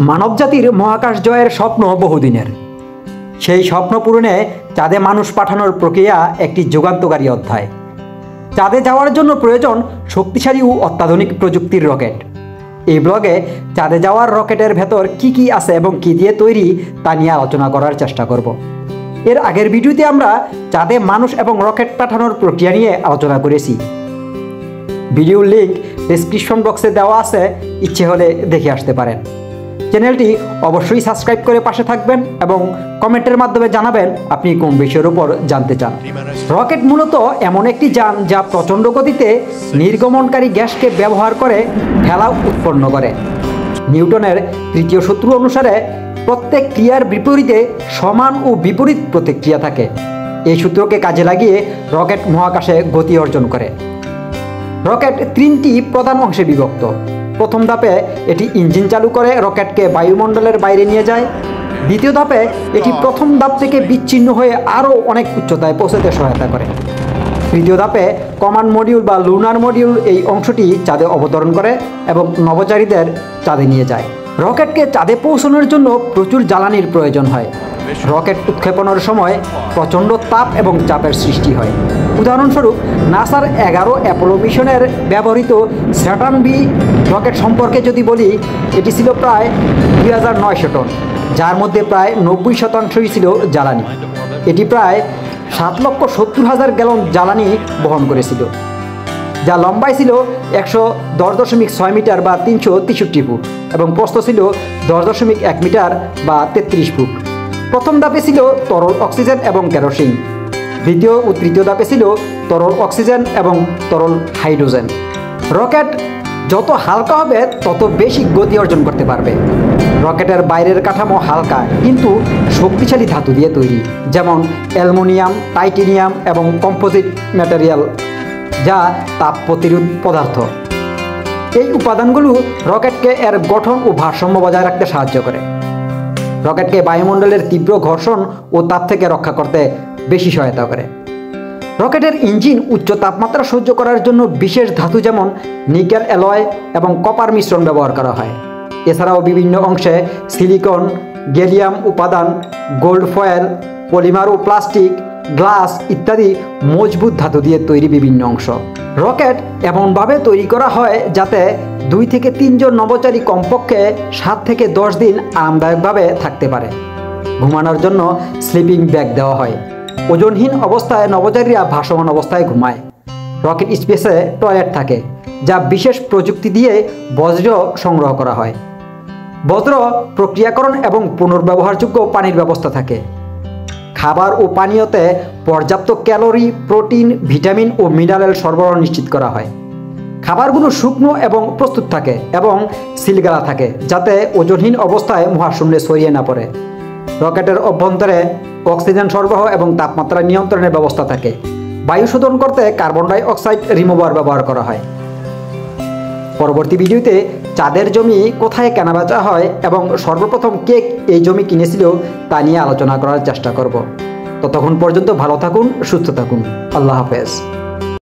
মানবজাতির মহাকাশ জয়ের স্বপ্ন বহুদিনের। সেই স্বপ্ন পূরণে চাঁদে মানুষ পাঠানোর প্রক্রিয়া একটি যুগান্তকারী অধ্যায়। চাঁদে যাওয়ার জন্য প্রয়োজন শক্তিশালী ও অত্যাধুনিক প্রযুক্তির রকেট। এই ব্লগে চাঁদে যাওয়ার রকেটের ভেতর কি কি আছে এবং কি দিয়ে তৈরি তা নিয়ে আলোচনা করার চেষ্টা করব। এর আগের ভিডিওতে আমরা চাঁদে মানুষ এবং রকেট পাঠানোর প্রক্রিয়া নিয়ে আলোচনা করেছি। ভিডিওর লিঙ্ক ডেসক্রিপশন বক্সে দেওয়া আছে, ইচ্ছে হলে দেখে আসতে পারেন। চ্যানেলটি অবশ্যই সাবস্ক্রাইব করে পাশে থাকবেন এবং কমেন্টের মাধ্যমে জানাবেন আপনি কোন বিষয়ের উপর জানতে চান। রকেট মূলত এমন একটি যান যা প্রচণ্ড গতিতে নির্গমনকারী গ্যাসকে ব্যবহার করে ঠেলা উৎপন্ন করে। নিউটনের তৃতীয় সূত্র অনুসারে প্রত্যেক ক্রিয়ার বিপরীতে সমান ও বিপরীত প্রতিক্রিয়া থাকে। এই সূত্রকে কাজে লাগিয়ে রকেট মহাকাশে গতি অর্জন করে। রকেট তিনটি প্রধান অংশে বিভক্ত। প্রথম ধাপে এটি ইঞ্জিন চালু করে রকেটকে বায়ুমণ্ডলের বাইরে নিয়ে যায়। দ্বিতীয় ধাপে এটি প্রথম ধাপ থেকে বিচ্ছিন্ন হয়ে আরও অনেক উচ্চতায় পৌঁছাতে সহায়তা করে। তৃতীয় ধাপে কমান্ড মডিউল বা লুনার মডিউল এই অংশটি চাঁদে অবতরণ করে এবং নভোচারীদের চাঁদে নিয়ে যায়। রকেটকে চাঁদে পৌঁছানোর জন্য প্রচুর জ্বালানির প্রয়োজন হয়। রকেট উৎক্ষেপণের সময় প্রচণ্ড তাপ এবং চাপের সৃষ্টি হয়। উদাহরণস্বরূপ নাসার 11 অ্যাপোলো মিশনের ব্যবহৃত স্যাটার্ন বি রকেট সম্পর্কে যদি বলি, এটি ছিল প্রায় 2900 টন, যার মধ্যে প্রায় 90% ছিল জ্বালানি। এটি প্রায় 7,70,000 গ্যালন জ্বালানি বহন করেছিল, যা লম্বায় ছিল 110.6 মিটার বা 363 ফুট এবং প্রস্থ ছিল 10.1 মিটার বা 33 ফুট। প্রথম ধাপে ছিল তরল অক্সিজেন এবং কেরোসিন। দ্বিতীয় ও তৃতীয় ধাপে ছিল তরল অক্সিজেন এবং তরল হাইড্রোজেন। রকেট যত হালকা হবে তত বেশি গতি অর্জন করতে পারবে। রকেটের বাইরের কাঠামো হালকা কিন্তু শক্তিশালী ধাতু দিয়ে তৈরি, যেমন অ্যালুমিনিয়াম, টাইটেনিয়াম এবং কম্পোজিট ম্যাটেরিয়াল, যা তাপ প্রতিরোধ পদার্থ। এই উপাদানগুলো রকেটকে এর গঠন ও ভারসাম্য বজায় রাখতে সাহায্য করে। রকেটকে বায়ুমণ্ডলের তীব্র ঘর্ষণ ও তাপ থেকে রক্ষা করতে বেশি সহায়তা করে। রকেটের ইঞ্জিন উচ্চ তাপমাত্রা সহ্য করার জন্য বিশেষ ধাতু যেমন নিকেল অ্যালয় এবং কপার মিশ্রণ ব্যবহার করা হয়। এছাড়াও বিভিন্ন অংশে সিলিকন, গ্যালিয়াম উপাদান, গোল্ড ফয়েল, পলিমার ও প্লাস্টিক, গ্লাস ইত্যাদি মজবুত ধাতু দিয়ে তৈরি বিভিন্ন অংশ। রকেট এমনভাবে তৈরি করা হয় যাতে 2 থেকে 3 জন নভোচারী কমপক্ষে 7 থেকে 10 দিন আরামদায়কভাবে থাকতে পারে। ঘুমানোর জন্য স্লিপিং ব্যাগ দেওয়া হয়। ওজনহীন অবস্থায় নভোচারীরা ভাসমান অবস্থায় ঘুমায়। রকেট স্পেসে টয়লেট থাকে, যা বিশেষ প্রযুক্তি দিয়ে বজ্র সংগ্রহ করা হয়। বজ্র প্রক্রিয়াকরণ এবং পুনর্ব্যবহারযোগ্য পানির ব্যবস্থা থাকে। খাবার ও পানীয়তে পর্যাপ্ত ক্যালোরি, প্রোটিন, ভিটামিন ও মিনারেল সরবরাহ নিশ্চিত করা হয়। খাবারগুলো শুকনো এবং প্রস্তুত থাকে এবং সিলগালা থাকে, যাতে ওজনহীন অবস্থায় মহাশূন্যে ছড়িয়ে না পড়ে। রকেটের অভ্যন্তরে অক্সিজেন সরবরাহ এবং তাপমাত্রা নিয়ন্ত্রণের ব্যবস্থা থাকে। বায়ু শোধন করতে কার্বন ডাই অক্সাইড রিমুভার ব্যবহার করা হয়। পরবর্তী ভিডিওতে চাঁদের জমি কোথায় কেনাবেচা হয় এবং সর্বপ্রথম কে এই জমি কিনেছিল তা নিয়ে আলোচনা করার চেষ্টা করব। ততক্ষণ পর্যন্ত ভালো থাকুন, সুস্থ থাকুন। আল্লাহ হাফেজ।